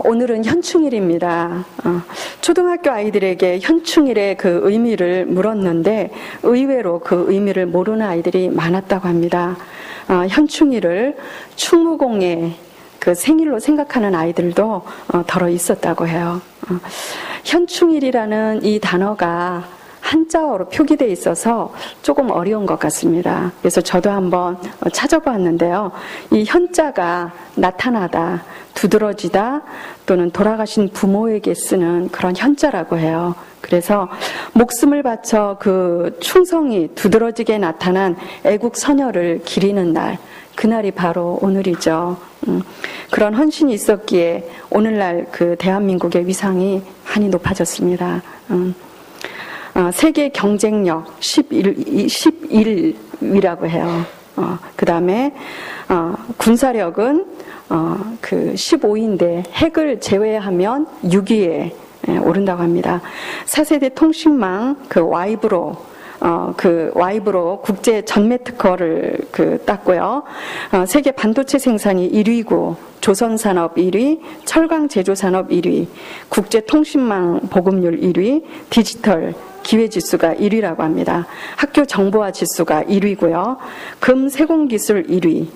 오늘은 현충일입니다. 초등학교 아이들에게 현충일의 그 의미를 물었는데 의외로 그 의미를 모르는 아이들이 많았다고 합니다. 현충일을 충무공의 그 생일로 생각하는 아이들도 더러 있었다고 해요. 현충일이라는 이 단어가 한자어로 표기되어 있어서 조금 어려운 것 같습니다. 그래서 저도 한번 찾아보았는데요. 이 현자가 나타나다, 두드러지다 또는 돌아가신 부모에게 쓰는 그런 현자라고 해요. 그래서 목숨을 바쳐 그 충성이 두드러지게 나타난 애국 선열을 기리는 날, 그날이 바로 오늘이죠. 그런 헌신이 있었기에 오늘날 그 대한민국의 위상이 많이 높아졌습니다. 세계 경쟁력 11위라고 해요. 그 다음에 군사력은 그 15위인데 핵을 제외하면 6위에 오른다고 합니다. 4세대 통신망 그 와이브로 국제 전매 특허를 땄고요. 세계 반도체 생산이 1위고 조선산업 1위, 철강 제조산업 1위, 국제 통신망 보급률 1위, 디지털 기회지수가 1위라고 합니다. 학교 정보화 지수가 1위고요. 금 세공기술 1위,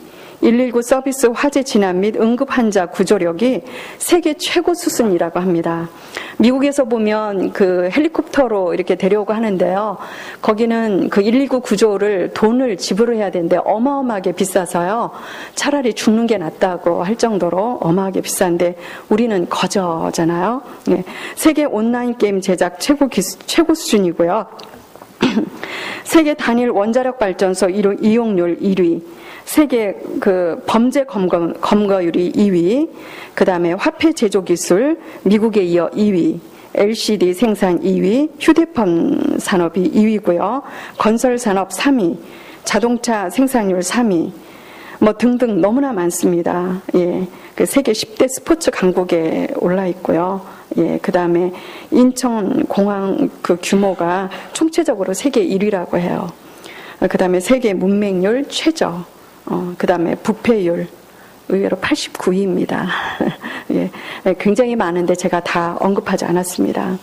119 서비스 화재 진압 및 응급 환자 구조력이 세계 최고 수준이라고 합니다. 미국에서 보면 그 헬리콥터로 이렇게 데려오고 하는데요. 거기는 그 119 구조를 돈을 지불해야 되는데 어마어마하게 비싸서요. 차라리 죽는 게 낫다고 할 정도로 어마하게 비싼데 우리는 거저잖아요. 네. 세계 온라인 게임 제작 최고 수준이고요. 세계 단일 원자력 발전소 이용률 1위. 세계 그 범죄 검거율이 2위, 그 다음에 화폐 제조 기술 미국에 이어 2위, LCD 생산 2위, 휴대폰 산업이 2위고요. 건설 산업 3위, 자동차 생산율 3위, 뭐 등등 너무나 많습니다. 예, 그 세계 10대 스포츠 강국에 올라 있고요. 예, 그 다음에 인천공항 그 규모가 총체적으로 세계 1위라고 해요. 그 다음에 세계 문맹률 최저. 그 다음에 부패율 의외로 89위입니다. 예, 굉장히 많은데 제가 다 언급하지 않았습니다.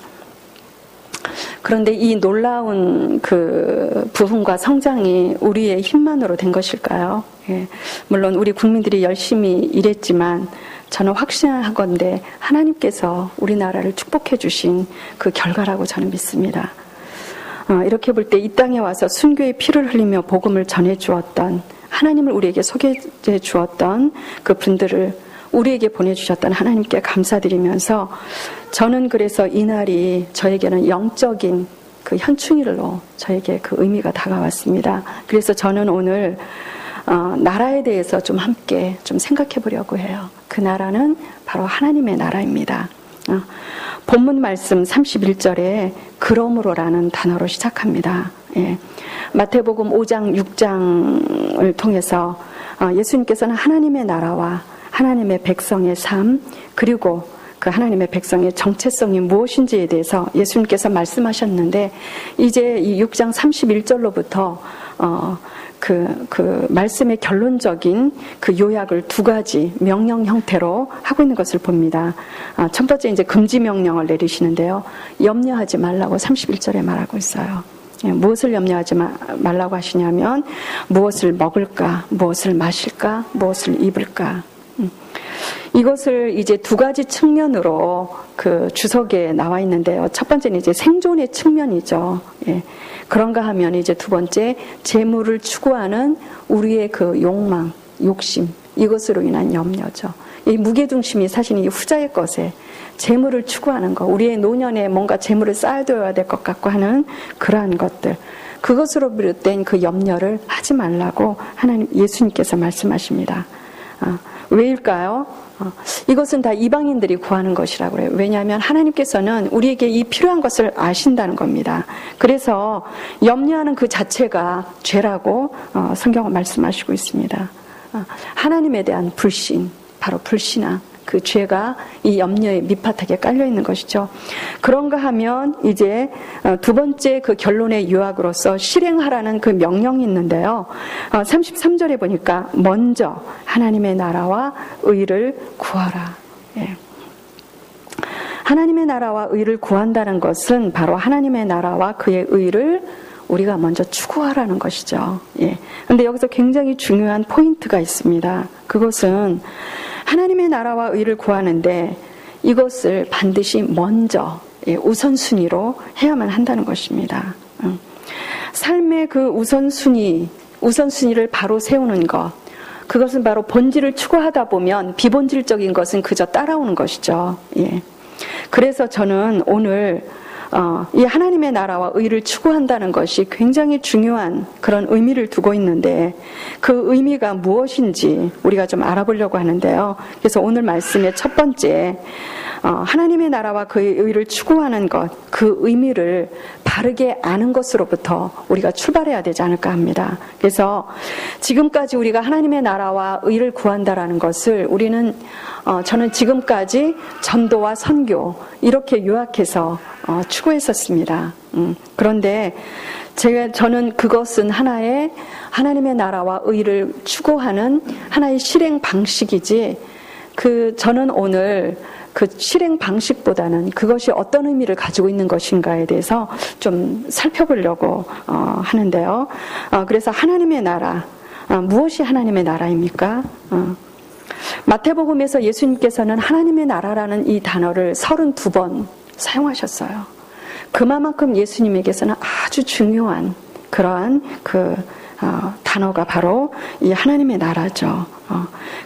그런데 이 놀라운 그 부흥과 성장이 우리의 힘만으로 된 것일까요? 예, 물론 우리 국민들이 열심히 일했지만 저는 확신하건대 하나님께서 우리나라를 축복해 주신 그 결과라고 저는 믿습니다. 이렇게 볼 때 이 땅에 와서 순교의 피를 흘리며 복음을 전해 주었던 하나님을 우리에게 소개해 주었던 그 분들을 우리에게 보내주셨던 하나님께 감사드리면서 저는 그래서 이날이 저에게는 영적인 그 현충일로 저에게 그 의미가 다가왔습니다. 그래서 저는 오늘 나라에 대해서 좀 함께 좀 생각해 보려고 해요. 그 나라는 바로 하나님의 나라입니다. 본문 말씀 31절에 그러므로라는 단어로 시작합니다. 예. 마태복음 5장 6장을 통해서 예수님께서는 하나님의 나라와 하나님의 백성의 삶 그리고 그 하나님의 백성의 정체성이 무엇인지에 대해서 예수님께서 말씀하셨는데 이제 이 6장 31절로부터 그 말씀의 결론적인 그 요약을 두 가지 명령 형태로 하고 있는 것을 봅니다. 첫 번째 이제 금지 명령을 내리시는데요. 염려하지 말라고 31절에 말하고 있어요. 무엇을 염려하지 말라고 하시냐면 무엇을 먹을까, 무엇을 마실까, 무엇을 입을까. 이것을 이제 두 가지 측면으로 그 주석에 나와 있는데요. 첫 번째는 이제 생존의 측면이죠. 예. 그런가 하면 이제 두 번째 재물을 추구하는 우리의 그 욕망, 욕심 이것으로 인한 염려죠. 이 무게중심이 사실 이 후자의 것에 재물을 추구하는 것, 우리의 노년에 뭔가 재물을 쌓아둬야 될 것 같고 하는 그러한 것들, 그것으로 비롯된 그 염려를 하지 말라고 하나님 예수님께서 말씀하십니다. 왜일까요? 이것은 다 이방인들이 구하는 것이라고 그래요. 왜냐하면 하나님께서는 우리에게 이 필요한 것을 아신다는 겁니다. 그래서 염려하는 그 자체가 죄라고 성경은 말씀하시고 있습니다. 하나님에 대한 불신, 바로 불신앙, 그 죄가 이 염려의 밑바닥에 깔려 있는 것이죠. 그런가 하면 이제 두 번째 그 결론의 요약으로서 실행하라는 그 명령이 있는데요. 33절에 보니까 먼저 하나님의 나라와 의를 구하라. 예. 하나님의 나라와 의를 구한다는 것은 바로 하나님의 나라와 그의 의를 우리가 먼저 추구하라는 것이죠. 예. 근데 여기서 굉장히 중요한 포인트가 있습니다. 그것은 하나님의 나라와 의를 구하는데 이것을 반드시 먼저 우선순위로 해야만 한다는 것입니다. 삶의 그 우선순위를 바로 세우는 것, 그것은 바로 본질을 추구하다 보면 비본질적인 것은 그저 따라오는 것이죠. 예. 그래서 저는 오늘 이 하나님의 나라와 의를 추구한다는 것이 굉장히 중요한 그런 의미를 두고 있는데 그 의미가 무엇인지 우리가 좀 알아보려고 하는데요. 그래서 오늘 말씀의 첫 번째, 하나님의 나라와 그의 의를 추구하는 것, 그 의미를 바르게 아는 것으로부터 우리가 출발해야 되지 않을까 합니다. 그래서 지금까지 우리가 하나님의 나라와 의를 구한다라는 것을 저는 지금까지 전도와 선교 이렇게 요약해서 추구했었습니다. 그런데 저는 그것은 하나님의 나라와 의를 추구하는 하나의 실행 방식이지, 저는 오늘 그 실행 방식보다는 그것이 어떤 의미를 가지고 있는 것인가에 대해서 좀 살펴보려고 하는데요. 그래서 하나님의 나라, 무엇이 하나님의 나라입니까? 마태복음에서 예수님께서는 하나님의 나라라는 이 단어를 32번 사용하셨어요. 그만큼 예수님에게서는 아주 중요한 그러한 단어가 바로 이 하나님의 나라죠.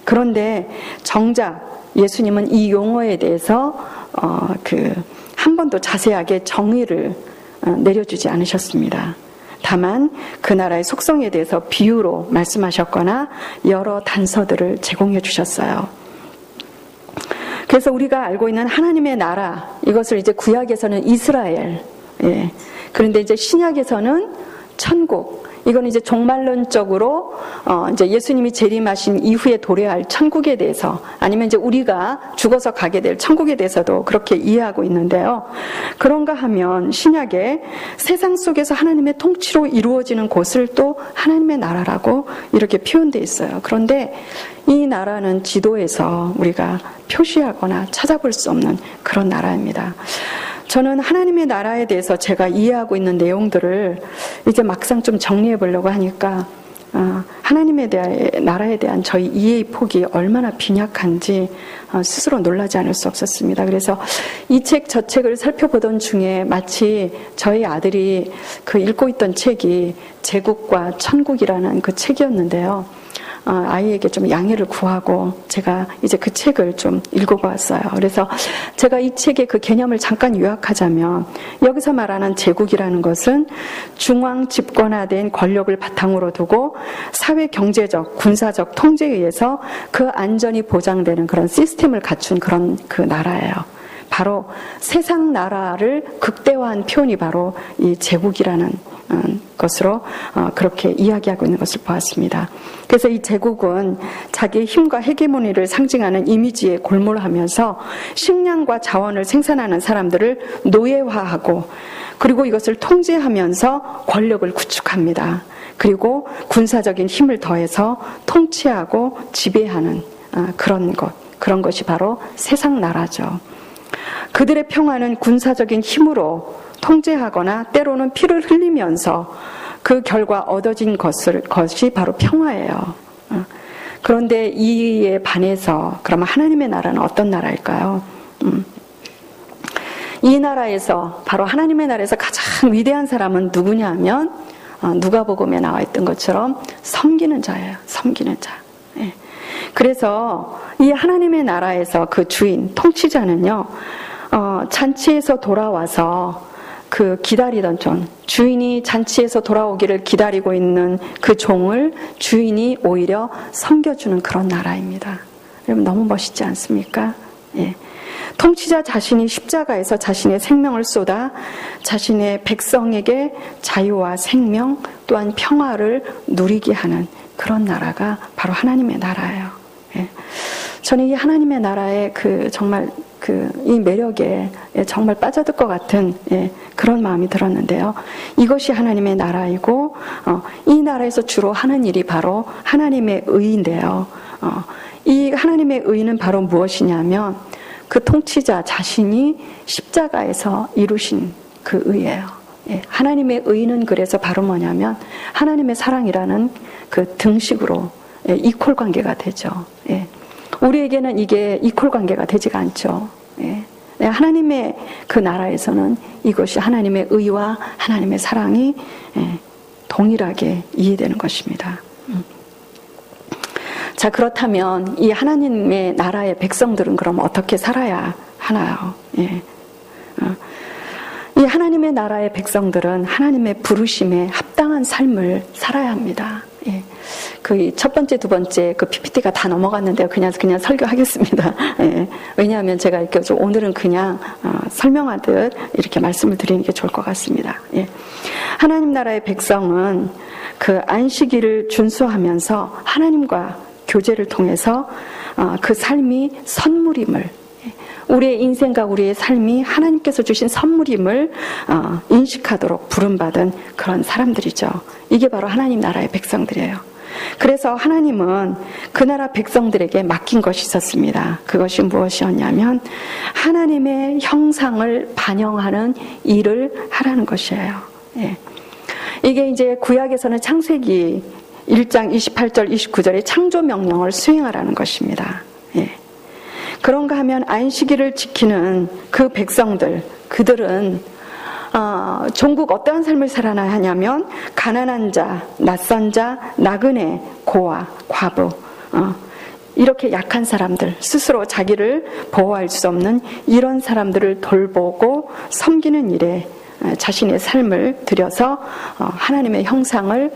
그런데 정작 예수님은 이 용어에 대해서 한 번도 자세하게 정의를 내려주지 않으셨습니다. 다만 그 나라의 속성에 대해서 비유로 말씀하셨거나 여러 단서들을 제공해 주셨어요. 그래서 우리가 알고 있는 하나님의 나라, 이것을 이제 구약에서는 이스라엘, 예. 그런데 이제 신약에서는 천국, 이건 이제 종말론적으로 이제 예수님이 재림하신 이후에 도래할 천국에 대해서, 아니면 이제 우리가 죽어서 가게 될 천국에 대해서도 그렇게 이해하고 있는데요. 그런가 하면 신약에 세상 속에서 하나님의 통치로 이루어지는 곳을 또 하나님의 나라라고 이렇게 표현되어 있어요. 그런데 이 나라는 지도에서 우리가 표시하거나 찾아볼 수 없는 그런 나라입니다. 저는 하나님의 나라에 대해서 제가 이해하고 있는 내용들을 이제 막상 좀 정리해 보려고 하니까 하나님의 나라에 대한 저희 이해의 폭이 얼마나 빈약한지 스스로 놀라지 않을 수 없었습니다. 그래서 이 책 저 책을 살펴보던 중에 마치 저희 아들이 읽고 있던 책이 제국과 천국이라는 그 책이었는데요. 아이에게 좀 양해를 구하고 제가 이제 그 책을 좀 읽어보았어요. 그래서 제가 이 책의 그 개념을 잠깐 요약하자면, 여기서 말하는 제국이라는 것은 중앙 집권화된 권력을 바탕으로 두고 사회 경제적, 군사적 통제에 의해서 그 안전이 보장되는 그런 시스템을 갖춘 그런 그 나라예요. 바로 세상 나라를 극대화한 표현이 바로 이 제국이라는 것으로 그렇게 이야기하고 있는 것을 보았습니다. 그래서 이 제국은 자기의 힘과 헤게모니를 상징하는 이미지에 골몰하면서 식량과 자원을 생산하는 사람들을 노예화하고, 그리고 이것을 통제하면서 권력을 구축합니다. 그리고 군사적인 힘을 더해서 통치하고 지배하는 그런 것이 바로 세상 나라죠. 그들의 평화는 군사적인 힘으로 통제하거나 때로는 피를 흘리면서 그 결과 얻어진 것이 바로 평화예요. 그런데 이에 반해서 그러면 하나님의 나라는 어떤 나라일까요? 이 나라에서, 바로 하나님의 나라에서 가장 위대한 사람은 누구냐 하면 누가복음에 나와 있던 것처럼 섬기는 자예요. 섬기는 자. 예. 그래서 이 하나님의 나라에서 그 주인, 통치자는요, 잔치에서 돌아와서 기다리던 주인이 잔치에서 돌아오기를 기다리고 있는 그 종을 주인이 오히려 섬겨주는 그런 나라입니다. 여러분, 너무 멋있지 않습니까? 예. 통치자 자신이 십자가에서 자신의 생명을 쏟아 자신의 백성에게 자유와 생명 또한 평화를 누리게 하는 그런 나라가 바로 하나님의 나라예요. 예. 저는 이 하나님의 나라의 정말 이 매력에 정말 빠져들 것 같은 그런 마음이 들었는데요. 이것이 하나님의 나라이고, 이 나라에서 주로 하는 일이 바로 하나님의 의인데요. 이 하나님의 의는 바로 무엇이냐면 그 통치자 자신이 십자가에서 이루신 그 의예요. 예, 하나님의 의는 그래서 바로 뭐냐면 하나님의 사랑이라는 그 등식으로 이퀄 관계가 되죠. 예, 우리에게는 이게 이퀄 관계가 되지가 않죠. 예, 하나님의 그 나라에서는 이것이 하나님의 의와 하나님의 사랑이 동일하게 이해되는 것입니다. 자, 그렇다면 이 하나님의 나라의 백성들은 그럼 어떻게 살아야 하나요? 예. 이 하나님의 나라의 백성들은 하나님의 부르심에 합당한 삶을 살아야 합니다. 예. 그 첫 번째, 두 번째 그 PPT가 다 넘어갔는데요. 그냥 설교하겠습니다. 예. 왜냐하면 제가 이렇게 오늘은 그냥 설명하듯 이렇게 말씀을 드리는 게 좋을 것 같습니다. 예. 하나님 나라의 백성은 그 안식일을 준수하면서 하나님과 교제를 통해서 그 삶이 선물임을, 우리의 인생과 우리의 삶이 하나님께서 주신 선물임을 인식하도록 부름받은 그런 사람들이죠. 이게 바로 하나님 나라의 백성들이에요. 그래서 하나님은 그 나라 백성들에게 맡긴 것이 있었습니다. 그것이 무엇이었냐면 하나님의 형상을 반영하는 일을 하라는 것이에요. 예. 이게 이제 구약에서는 창세기 1장 28절 29절의 창조 명령을 수행하라는 것입니다. 예. 그런가 하면 안식일을 지키는 그 백성들, 그들은 종국 어떠한 삶을 살아야 하냐면 가난한 자, 낯선 자, 나그네, 고아, 과부, 이렇게 약한 사람들, 스스로 자기를 보호할 수 없는 이런 사람들을 돌보고 섬기는 일에 자신의 삶을 들여서 하나님의 형상을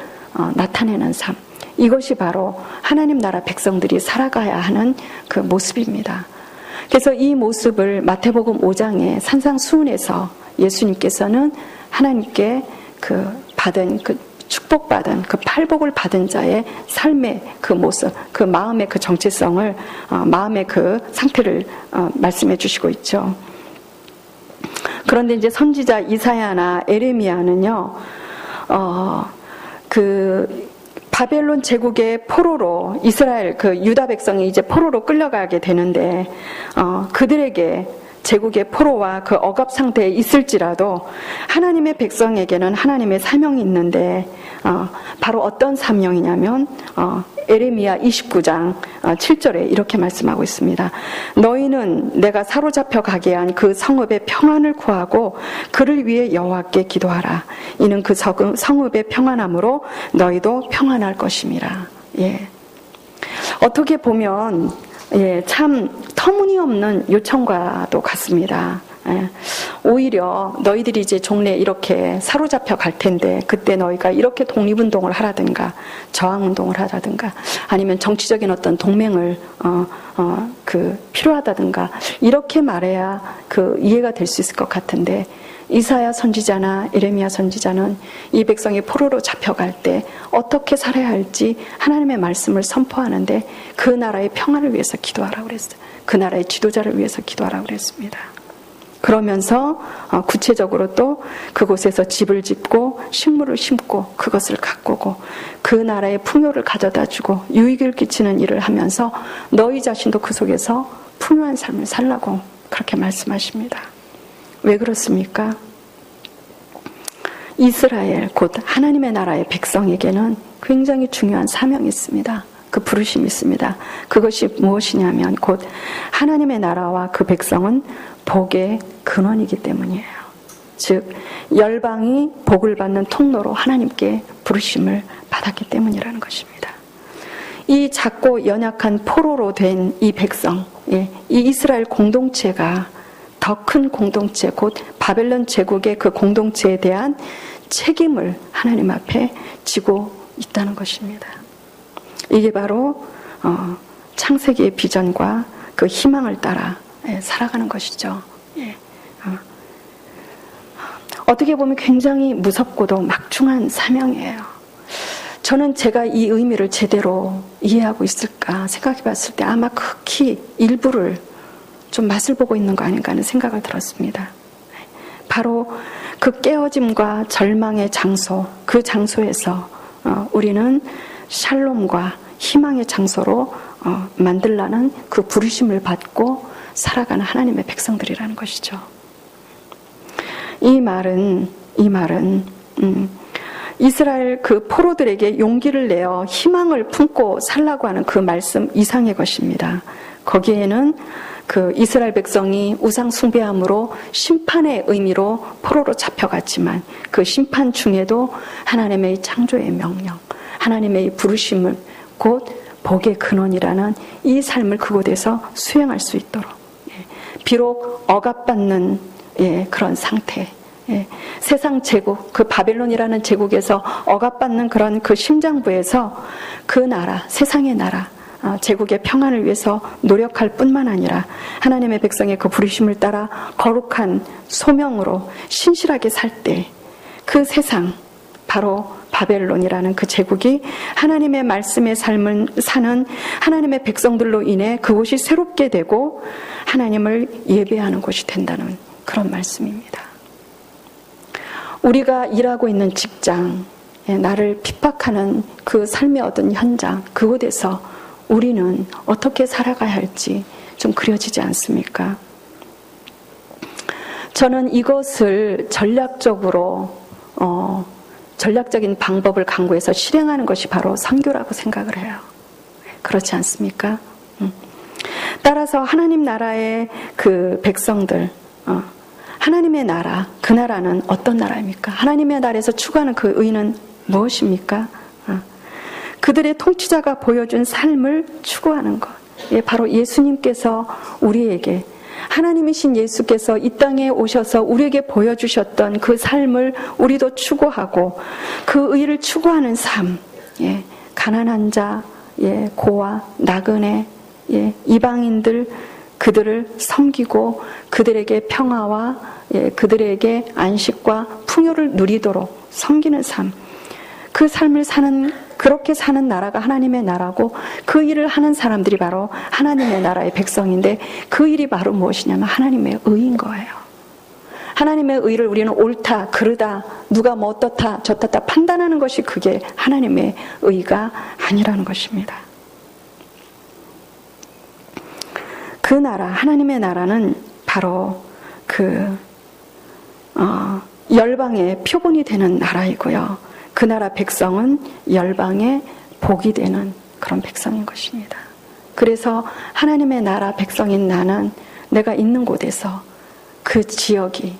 나타내는 삶, 이것이 바로 하나님 나라 백성들이 살아가야 하는 그 모습입니다. 그래서 이 모습을 마태복음 5장의 산상수훈에서 예수님께서는 하나님께 그 받은 그 축복받은 그 팔복을 받은 자의 삶의 그 모습, 그 마음의 그 정체성을, 마음의 그 상태를 말씀해 주시고 있죠. 그런데 이제 선지자 이사야나 에레미야는요, 그 바벨론 제국의 포로로 이스라엘 그 유다 백성이 이제 포로로 끌려가게 되는데, 그들에게 제국의 포로와 그 억압 상태에 있을지라도 하나님의 백성에게는 하나님의 사명이 있는데, 바로 어떤 사명이냐면 에레미야 29장 7절에 이렇게 말씀하고 있습니다. 너희는 내가 사로잡혀 가게 한 그 성읍의 평안을 구하고 그를 위해 여호와께 기도하라. 이는 그 성읍의 평안함으로 너희도 평안할 것임이라. 예. 어떻게 보면 참 터무니없는 요청과도 같습니다. 오히려 너희들이 이제 종래 이렇게 사로잡혀 갈 텐데 그때 너희가 이렇게 독립운동을 하라든가 저항운동을 하라든가 아니면 정치적인 어떤 동맹을 필요하다든가 이렇게 말해야 그 이해가 될 수 있을 것 같은데, 이사야 선지자나 에레미야 선지자는 이 백성이 포로로 잡혀갈 때 어떻게 살아야 할지 하나님의 말씀을 선포하는데 그 나라의 평안을 위해서 기도하라고 그랬어요. 그 나라의 지도자를 위해서 기도하라고 그랬습니다. 그러면서 구체적으로 또 그곳에서 집을 짓고 식물을 심고 그것을 가꾸고 그 나라의 풍요를 가져다 주고 유익을 끼치는 일을 하면서 너희 자신도 그 속에서 풍요한 삶을 살라고 그렇게 말씀하십니다. 왜 그렇습니까? 이스라엘 곧 하나님의 나라의 백성에게는 굉장히 중요한 사명이 있습니다. 그 부르심이 있습니다. 그것이 무엇이냐면 곧 하나님의 나라와 그 백성은 복의 근원이기 때문이에요. 즉 열방이 복을 받는 통로로 하나님께 부르심을 받았기 때문이라는 것입니다. 이 작고 연약한 포로로 된 이 백성, 이 이스라엘 공동체가 더 큰 공동체, 곧 바벨론 제국의 그 공동체에 대한 책임을 하나님 앞에 지고 있다는 것입니다. 이게 바로 창세기의 비전과 그 희망을 따라 살아가는 것이죠. 어떻게 보면 굉장히 무섭고도 막중한 사명이에요. 저는 제가 이 의미를 제대로 이해하고 있을까 생각해 봤을 때 아마 극히 일부를 좀 맛을 보고 있는 거 아닌가 하는 생각을 들었습니다. 바로 그 깨어짐과 절망의 장소, 그 장소에서 우리는 샬롬과 희망의 장소로 만들라는 그 부르심을 받고 살아가는 하나님의 백성들이라는 것이죠. 이 말은 이스라엘 그 포로들에게 용기를 내어 희망을 품고 살라고 하는 그 말씀 이상의 것입니다. 거기에는 그 이스라엘 백성이 우상 숭배함으로 심판의 의미로 포로로 잡혀갔지만 그 심판 중에도 하나님의 창조의 명령, 하나님의 부르심을 곧 복의 근원이라는 이 삶을 그곳에서 수행할 수 있도록, 비록 억압받는 그런 상태, 세상 제국, 그 바벨론이라는 제국에서 억압받는 그런 그 심장부에서 그 나라, 세상의 나라, 제국의 평안을 위해서 노력할 뿐만 아니라 하나님의 백성의 그 부르심을 따라 거룩한 소명으로 신실하게 살 때 그 세상, 바로 바벨론이라는 그 제국이 하나님의 말씀의 삶을 사는 하나님의 백성들로 인해 그곳이 새롭게 되고 하나님을 예배하는 곳이 된다는 그런 말씀입니다. 우리가 일하고 있는 직장, 나를 핍박하는 그 삶의 어떤 현장, 그곳에서 우리는 어떻게 살아가야 할지 좀 그려지지 않습니까? 저는 이것을 전략적인 방법을 강구해서 실행하는 것이 바로 선교라고 생각을 해요. 그렇지 않습니까? 따라서 하나님 나라의 그 백성들, 하나님의 나라, 그 나라는 어떤 나라입니까? 하나님의 나라에서 추구하는 그 의는 무엇입니까? 그들의 통치자가 보여준 삶을 추구하는 것. 바로 예수님께서 우리에게, 하나님이신 예수께서 이 땅에 오셔서 우리에게 보여주셨던 그 삶을 우리도 추구하고 그 의를 추구하는 삶, 가난한 자, 고아, 나그네, 이방인들, 그들을 섬기고 그들에게 평화와 그들에게 안식과 풍요를 누리도록 섬기는 삶, 그 삶을 그렇게 사는 나라가 하나님의 나라고 그 일을 하는 사람들이 바로 하나님의 나라의 백성인데 그 일이 바로 무엇이냐면 하나님의 의인 거예요. 하나님의 의를 우리는 옳다, 그르다, 누가 뭐 어떻다, 저떻다 판단하는 것이 그게 하나님의 의가 아니라는 것입니다. 그 나라, 하나님의 나라는 바로 열방의 표본이 되는 나라이고요. 그 나라 백성은 열방의 복이 되는 그런 백성인 것입니다. 그래서 하나님의 나라 백성인 나는 내가 있는 곳에서 그 지역이,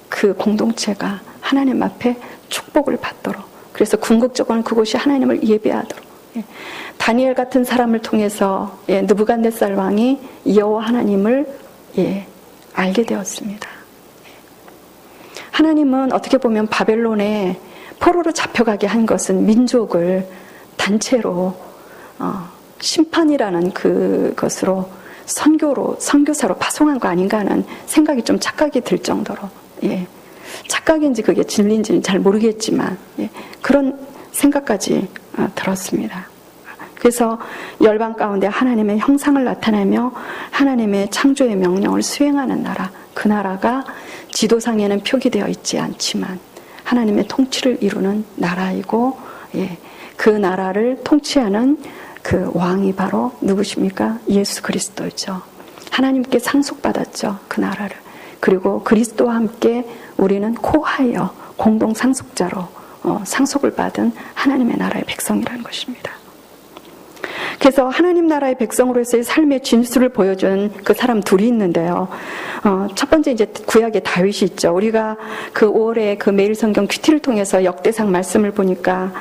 그 공동체가 하나님 앞에 축복을 받도록, 그래서 궁극적으로는 그곳이 하나님을 예배하도록, 다니엘 같은 사람을 통해서 느부갓네살 왕이 여호와 하나님을 알게 되었습니다. 하나님은 어떻게 보면 바벨론에 포로로 잡혀가게 한 것은 민족을 단체로 심판이라는 그것으로 선교사로 파송한 거 아닌가 하는 생각이 좀 착각이 들 정도로, 착각인지 그게 진리인지는 잘 모르겠지만 그런 생각까지 들었습니다. 그래서 열방 가운데 하나님의 형상을 나타내며 하나님의 창조의 명령을 수행하는 나라, 그 나라가 지도상에는 표기되어 있지 않지만 하나님의 통치를 이루는 나라이고, 그 나라를 통치하는 그 왕이 바로 누구십니까? 예수 그리스도죠. 하나님께 상속받았죠, 그 나라를. 그리고 그리스도와 함께 우리는 코하여 공동 상속자로 상속을 받은 하나님의 나라의 백성이라는 것입니다. 그래서 하나님 나라의 백성으로서의 삶의 진수를 보여준 그 사람 둘이 있는데요. 첫 번째 이제 구약의 다윗이 있죠. 우리가 그 5월에 그 매일 성경 큐티를 통해서 역대상 말씀을 보니까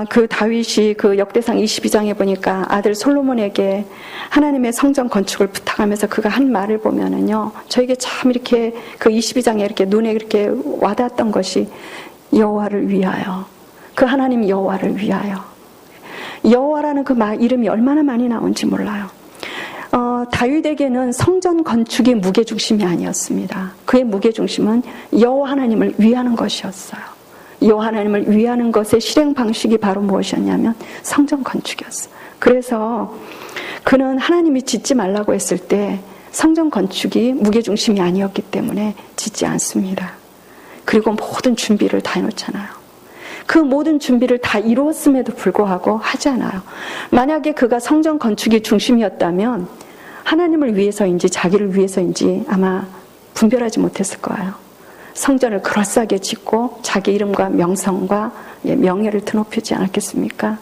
그 다윗이 그 역대상 22장에 보니까 아들 솔로몬에게 하나님의 성전 건축을 부탁하면서 그가 한 말을 보면은요, 저에게 참 이렇게 그 22장에 이렇게 눈에 이렇게 와닿았던 것이 여호와를 위하여, 그 하나님 여호와를 위하여. 여호와라는 그 이름이 얼마나 많이 나온지 몰라요. 다윗에게는 성전 건축이 무게중심이 아니었습니다. 그의 무게중심은 여호와 하나님을 위하는 것이었어요. 여호와 하나님을 위하는 것의 실행 방식이 바로 무엇이었냐면 성전 건축이었어요. 그래서 그는 하나님이 짓지 말라고 했을 때 성전 건축이 무게중심이 아니었기 때문에 짓지 않습니다. 그리고 모든 준비를 다 해놓잖아요. 그 모든 준비를 다 이루었음에도 불구하고 하지 않아요. 만약에 그가 성전 건축이 중심이었다면 하나님을 위해서인지 자기를 위해서인지 아마 분별하지 못했을 거예요. 성전을 그럴싸하게 짓고 자기 이름과 명성과 명예를 드높이지 않았겠습니까?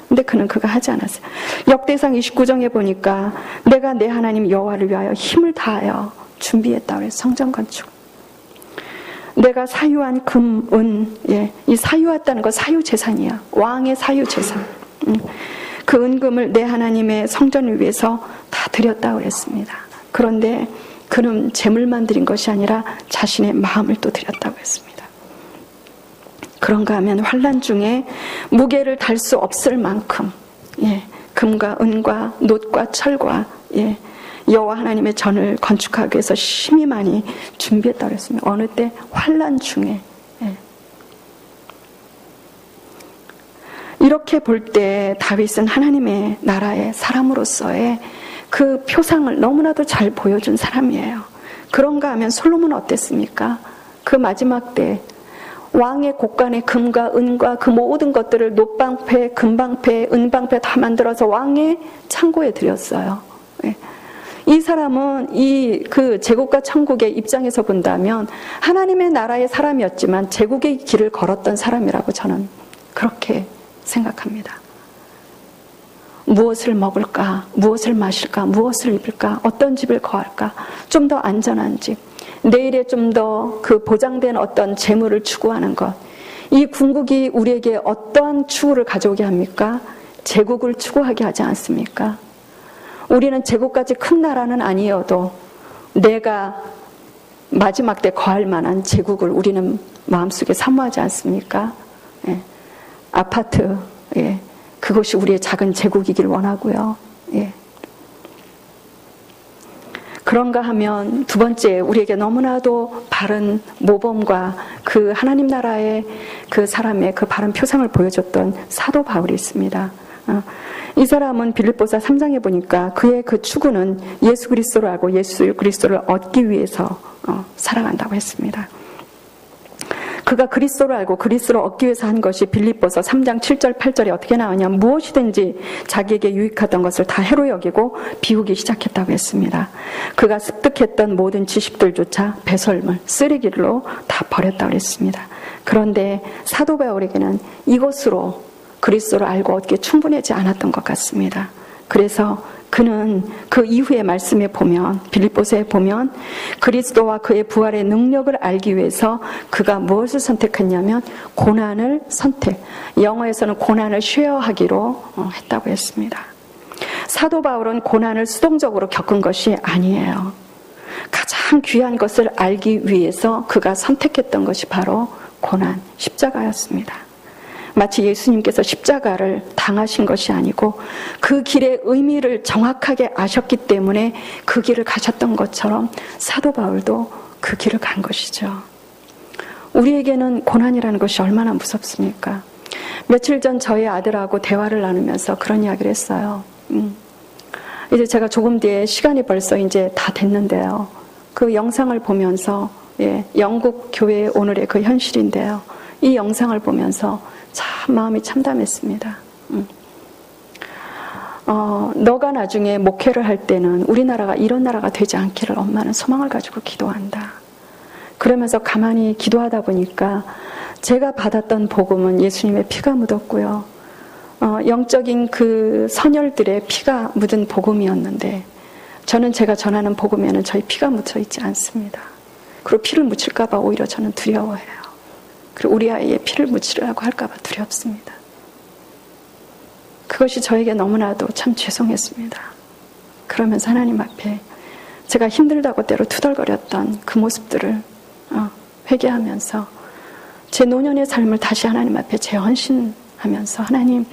근데 그는 그가 하지 않았어요. 역대상 29장에 보니까 내가 내 하나님 여호와를 위하여 힘을 다하여 준비했다 그래서 성전 건축. 내가 사유한 금, 은, 이 사유했다는 거 사유재산이야. 왕의 사유재산. 그 은금을 내 하나님의 성전을 위해서 다 드렸다고 그랬습니다. 그런데 그는 재물만 드린 것이 아니라 자신의 마음을 또 드렸다고 했습니다. 그런가 하면 환난 중에 무게를 달 수 없을 만큼 금과 은과 놋과 철과 여호와 하나님의 전을 건축하기 위해서 심히 많이 준비했다고 했습니다. 어느 때 환난 중에 이렇게 볼 때 다윗은 하나님의 나라의 사람으로서의 그 표상을 너무나도 잘 보여준 사람이에요. 그런가 하면 솔로몬은 어땠습니까? 그 마지막 때 왕의 곳간에 금과 은과 그 모든 것들을 놋방패, 금방패, 은방패 다 만들어서 왕의 창고에 들였어요. 이 사람은 그 제국과 천국의 입장에서 본다면 하나님의 나라의 사람이었지만 제국의 길을 걸었던 사람이라고 저는 그렇게 생각합니다. 무엇을 먹을까? 무엇을 마실까? 무엇을 입을까? 어떤 집을 거할까? 좀 더 안전한 집. 내일에 좀 더 그 보장된 어떤 재물을 추구하는 것. 이 궁극이 우리에게 어떠한 추구를 가져오게 합니까? 제국을 추구하게 하지 않습니까? 우리는 제국까지 큰 나라는 아니어도 내가 마지막 때 거할 만한 제국을 우리는 마음속에 사모하지 않습니까? 아파트, 그것이 우리의 작은 제국이길 원하고요. 그런가 하면 두 번째, 우리에게 너무나도 바른 모범과 그 하나님 나라의 그 사람의 그 바른 표상을 보여줬던 사도 바울이 있습니다. 이 사람은 빌립보서 3장에 보니까 그의 그 추구는 예수 그리스도를 알고 예수 그리스도를 얻기 위해서 살아간다고 했습니다. 그가 그리스도를 알고 그리스도를 얻기 위해서 한 것이 빌립보서 3장 7절 8절에 어떻게 나오냐, 무엇이든지 자기에게 유익하던 것을 다 해로 여기고 비우기 시작했다고 했습니다. 그가 습득했던 모든 지식들조차 배설물, 쓰레기로 다 버렸다고 했습니다. 그런데 사도 바울에게는 이것으로 그리스도를 알고 얻기에 충분하지 않았던 것 같습니다. 그래서 그는 그 이후의 말씀에 보면, 빌립보서에 보면 그리스도와 그의 부활의 능력을 알기 위해서 그가 무엇을 선택했냐면 고난을 선택, 영어에서는 고난을 쉐어하기로 했다고 했습니다. 사도 바울은 고난을 수동적으로 겪은 것이 아니에요. 가장 귀한 것을 알기 위해서 그가 선택했던 것이 바로 고난, 십자가였습니다. 마치 예수님께서 십자가를 당하신 것이 아니고 그 길의 의미를 정확하게 아셨기 때문에 그 길을 가셨던 것처럼 사도 바울도 그 길을 간 것이죠. 우리에게는 고난이라는 것이 얼마나 무섭습니까? 며칠 전 저희 아들하고 대화를 나누면서 그런 이야기를 했어요. 이제 제가 조금 뒤에 시간이 벌써 이제 다 됐는데요. 그 영상을 보면서 영국 교회의 오늘의 그 현실인데요. 이 영상을 보면서 참 마음이 참담했습니다. 너가 나중에 목회를 할 때는 우리나라가 이런 나라가 되지 않기를 엄마는 소망을 가지고 기도한다. 그러면서 가만히 기도하다 보니까 제가 받았던 복음은 예수님의 피가 묻었고요. 영적인 그 선열들의 피가 묻은 복음이었는데 저는 제가 전하는 복음에는 저희 피가 묻혀 있지 않습니다. 그리고 피를 묻힐까 봐 오히려 저는 두려워해요. 그리고 우리 아이의 피를 묻히려고 할까 봐 두렵습니다. 그것이 저에게 너무나도 참 죄송했습니다. 그러면서 하나님 앞에 제가 힘들다고 때로 투덜거렸던 그 모습들을 회개하면서 제 노년의 삶을 다시 하나님 앞에 재헌신하면서 하나님,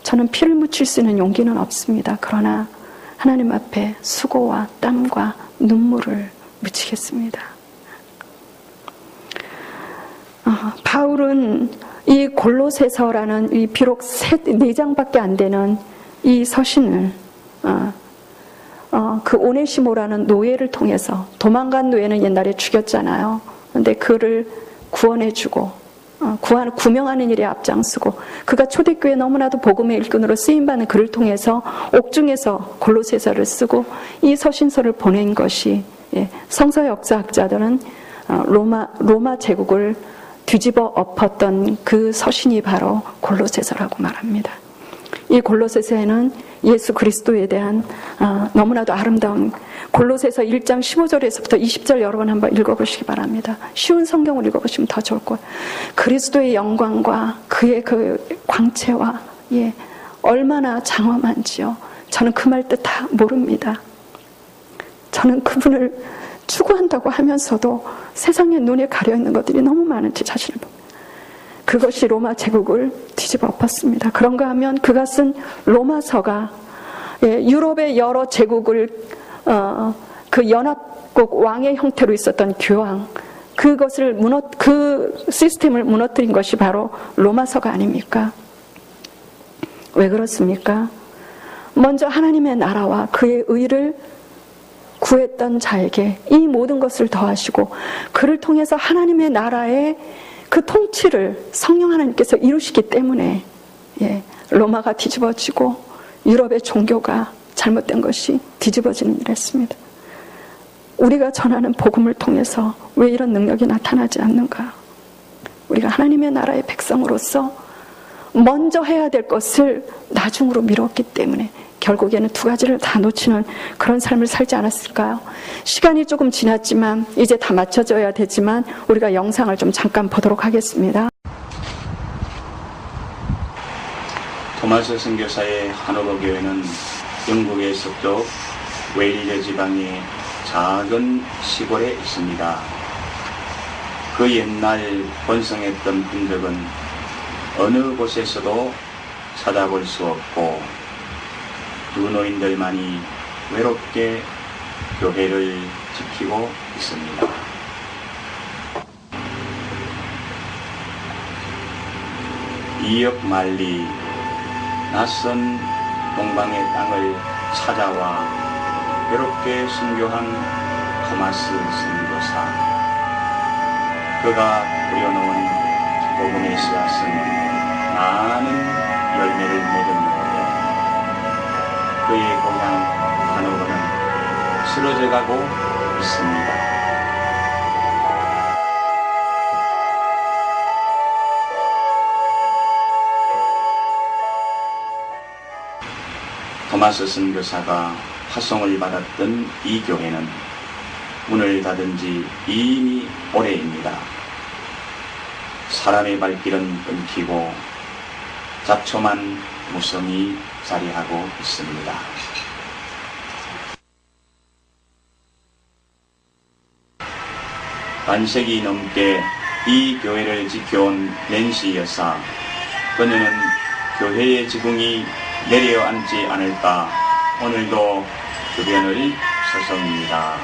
저는 피를 묻힐 수 있는 용기는 없습니다. 그러나 하나님 앞에 수고와 땀과 눈물을 묻히겠습니다. 바울은 이 골로새서라는 이 비록 4장밖에 안 되는 이 서신을 그 오네시모라는 노예를 통해서, 도망간 노예는 옛날에 죽였잖아요. 근데 그를 구원해주고 구명하는 일에 앞장서고 그가 초대교회 너무나도 복음의 일꾼으로 쓰임받는 그를 통해서 옥중에서 골로새서를 쓰고 이 서신서를 보낸 것이 성서 역사학자들은 로마 제국을 뒤집어 엎었던 그 서신이 바로 골로새서라고 말합니다. 이 골로새서에는 예수 그리스도에 대한 너무나도 아름다운 골로새서 1장 15절에서부터 20절 여러분 한번 읽어보시기 바랍니다. 쉬운 성경을 읽어보시면 더 좋을 거예요. 그리스도의 영광과 그의 그 광채와 얼마나 장엄한지요. 저는 그 말 뜻 다 모릅니다. 저는 그분을 추구한다고 하면서도 세상의 눈에 가려있는 것들이 너무 많은 제 자신을 봅니다. 그것이 로마 제국을 뒤집어 엎었습니다. 그런가 하면 그가 쓴 로마서가 유럽의 여러 제국을 그 연합국 왕의 형태로 있었던 교황 그것을 그 시스템을 무너뜨린 것이 바로 로마서가 아닙니까? 왜 그렇습니까? 먼저 하나님의 나라와 그의 의를 구했던 자에게 이 모든 것을 더하시고 그를 통해서 하나님의 나라의 그 통치를 성령 하나님께서 이루시기 때문에 로마가 뒤집어지고 유럽의 종교가 잘못된 것이 뒤집어지는 일이었습니다. 우리가 전하는 복음을 통해서 왜 이런 능력이 나타나지 않는가? 우리가 하나님의 나라의 백성으로서 먼저 해야 될 것을 나중으로 미뤘기 때문에 결국에는 두 가지를 다 놓치는 그런 삶을 살지 않았을까요? 시간이 조금 지났지만 이제 다 맞춰져야 되지만 우리가 영상을 좀 잠깐 보도록 하겠습니다. 토마스 선교사의 하노버 교회는 영국의 서쪽 웨일즈 지방의 작은 시골에 있습니다. 그 옛날 번성했던 흔적은 어느 곳에서도 찾아볼 수 없고 두 노인들만이 외롭게 교회를 지키고 있습니다. 이역 말리 낯선 동방의 땅을 찾아와 외롭게 순교한 토마스 선교사. 그가 뿌려놓은 복음의 씨앗은 많은 열매를 맺었는데 그의 고향 하노버는 쓰러져가고 있습니다. 토마스 선교사가 파송을 받았던 이 교회는 문을 닫은 지 이미 오래입니다. 사람의 발길은 끊기고 잡초만 무성히 자리하고 있습니다. 반세기 넘게 이 교회를 지켜온 낸시 여사. 그녀는 교회의 지붕이 내려앉지 않을까 오늘도 주변을 서성입니다.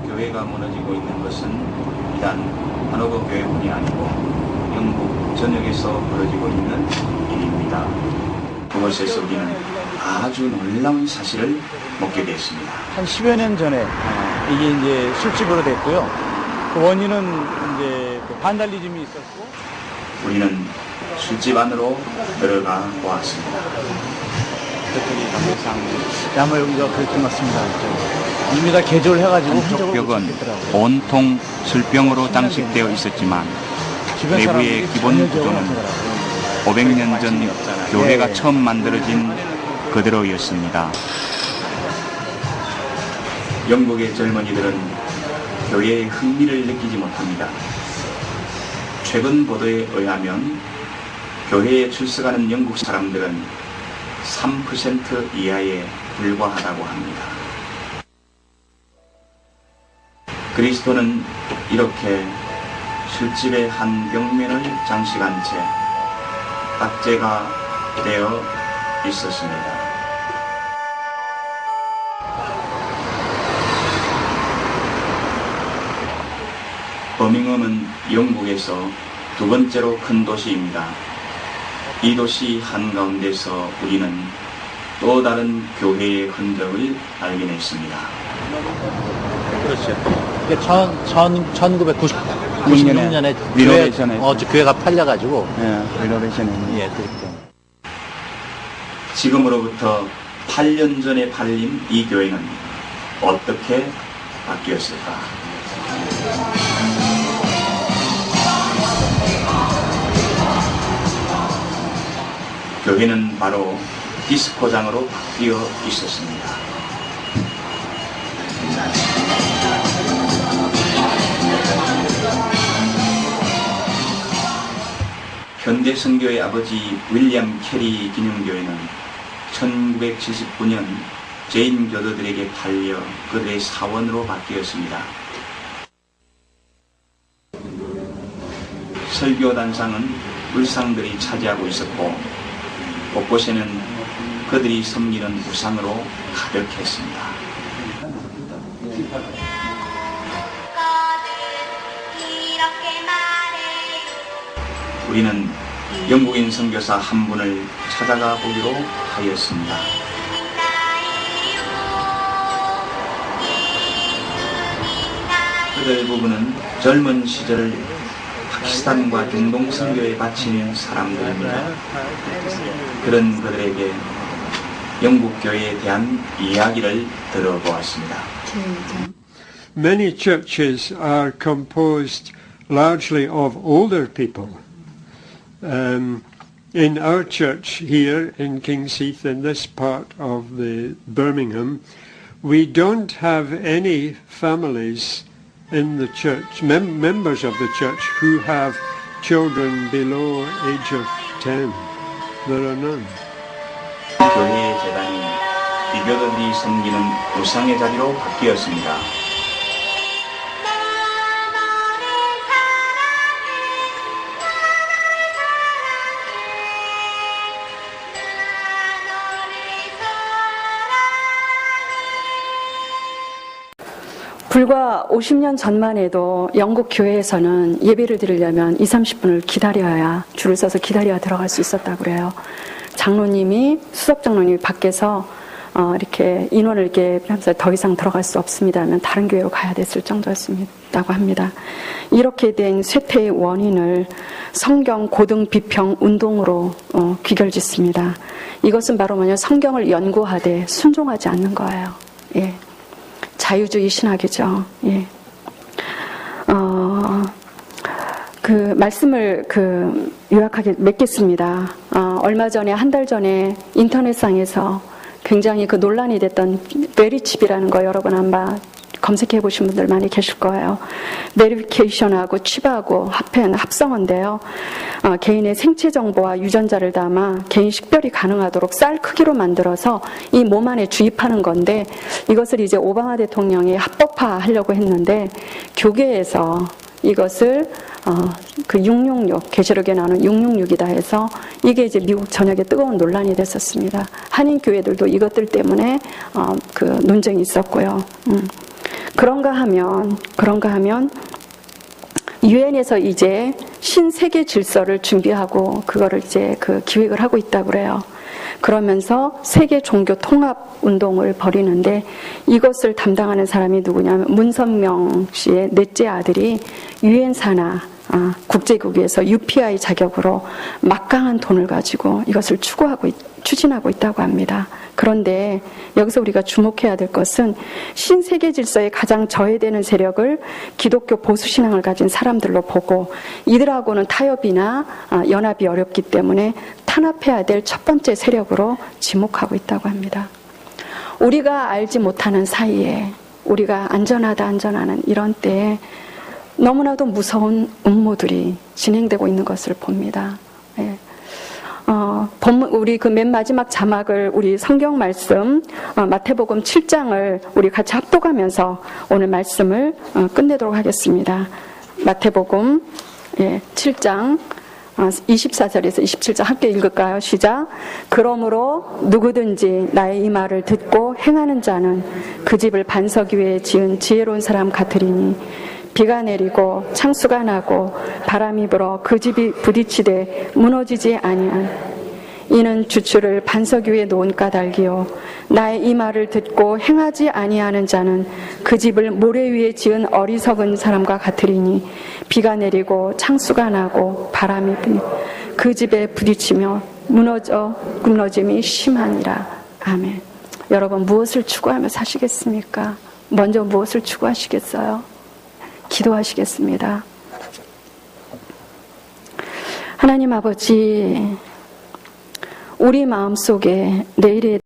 교회가 무너지고 있는 것은 비단 하노버 교회뿐이 아니고 영국 전역에서 벌어지고 있는 일입니다. 그것에서 우리는 아주 놀라운 사실을 먹게 됐습니다. 한 10여 년 전에 이게 이제 술집으로 됐고요. 그 원인은 이제 반달리즘이 있었고 우리는 술집 안으로 들어가 보았습니다. 저쪽이 담배상 양을 여기가 그랬던 것 같습니다. 이미 다 개조를 해가지고 한쪽 벽은 온통 술병으로 장식되어 있었지만 내부의 기본 구조는 500년 전 교회가 처음 만들어진 그대로였습니다. 영국의 젊은이들은 교회의 흥미를 느끼지 못합니다. 최근 보도에 의하면 교회에 출석하는 영국 사람들은 3% 이하에 불과하다고 합니다. 그리스도는 이렇게 술집의 한 벽면을 장식한 채 딱재가 되어 있었습니다. 버밍엄은 영국에서 두 번째로 큰 도시입니다. 이 도시 한가운데서 우리는 또 다른 교회의 흔적을 발견했습니다. 그렇죠. 1996년에 리노베이션에 교회가 팔려가지고 리노베이션에 그렇죠. 지금으로부터 8년 전에 팔린 이 교회는 어떻게 바뀌었을까? 교회는 바로 디스코장으로 바뀌어 있었습니다. 현대 선교의 아버지 윌리엄 캐리 기념교회는 1979년 제인 교도들에게 팔려 그들의 사원으로 바뀌었습니다. 설교단상은 울상들이 차지하고 있었고 곳곳에는 그들이 섬기는 우상으로 가득했습니다. 우리는 영국인 선교사 한 분을 찾아가 보기로 하였습니다. 그들 부부는 젊은 시절을 파키스탄과 중동 선교에 바친 사람들입니다. 그런 그들에게 영국 교회에 대한 이야기를 들어보았습니다. Many churches are composed largely of older people. In our church here in King's Heath, in this part of the Birmingham, we don't have any families in the church, members of the church, who have children below age of 10. There are none. 교회의 재단이 비교들이 섬기는 우상의 자리로 바뀌었습니다. 불과 50년 전만 해도 영국 교회에서는 예배를 드리려면 20-30분을 기다려야, 줄을 서서 기다려야 들어갈 수 있었다고 그래요. 장로님이, 수석장로님이 밖에서 이렇게 인원을 이렇게 하면서 더 이상 들어갈 수 없습니다 하면 다른 교회로 가야 됐을 정도였다고 합니다. 이렇게 된 쇠퇴의 원인을 성경 고등 비평 운동으로 귀결짓습니다. 이것은 바로 뭐냐, 성경을 연구하되 순종하지 않는 거예요. 예. 자유주의 신학이죠. 예. 그 말씀을 요약하게 맺겠습니다. 얼마 전에, 한 달 전에 인터넷상에서 굉장히 그 논란이 됐던 베리칩이라는 거 여러분 아마 검색해 보신 분들 많이 계실 거예요. 베리피케이션하고 칩하고 합성어인데요. 개인의 생체 정보와 유전자를 담아 개인 식별이 가능하도록 쌀 크기로 만들어서 이 몸 안에 주입하는 건데, 이것을 이제 오바마 대통령이 합법화하려고 했는데 교계에서 이것을 그 666, 계시록에 나오는 666이다 해서 이게 이제 미국 전역에 뜨거운 논란이 됐었습니다. 한인 교회들도 이것들 때문에 그 논쟁이 있었고요. 그런가 하면 유엔에서 이제 신세계 질서를 준비하고 그거를 이제 그 기획을 하고 있다고 그래요. 그러면서 세계 종교 통합 운동을 벌이는데, 이것을 담당하는 사람이 누구냐면 문선명 씨의 넷째 아들이 유엔 산하 국제국에서 UPI 자격으로 막강한 돈을 가지고 이것을 추진하고 있다고 합니다. 그런데 여기서 우리가 주목해야 될 것은 신세계 질서에 가장 저해되는 세력을 기독교 보수신앙을 가진 사람들로 보고, 이들하고는 타협이나 연합이 어렵기 때문에 탄압해야 될 첫 번째 세력으로 지목하고 있다고 합니다. 우리가 알지 못하는 사이에, 우리가 안전하는 이런 때에 너무나도 무서운 음모들이 진행되고 있는 것을 봅니다. 예. 우리 그 맨 마지막 자막을, 우리 성경 말씀 마태복음 7장을 우리 같이 합독하면서 오늘 말씀을 끝내도록 하겠습니다. 마태복음 7장 24절에서 27절 함께 읽을까요? 시작. 그러므로 누구든지 나의 이 말을 듣고 행하는 자는 그 집을 반석 위에 지은 지혜로운 사람 같으리니 비가 내리고 창수가 나고 바람이 불어 그 집이 부딪히되 무너지지 아니한 이는 주추를 반석 위에 놓은 까닭이요 나의 이 말을 듣고 행하지 아니하는 자는 그 집을 모래 위에 지은 어리석은 사람과 같으리니 비가 내리고 창수가 나고 바람이 부니 그 집에 부딪히며 무너짐이 심하니라. 아멘. 여러분 무엇을 추구하며 사시겠습니까? 먼저 무엇을 추구하시겠어요? 기도하시겠습니다. 하나님 아버지, 우리 마음속에 내일에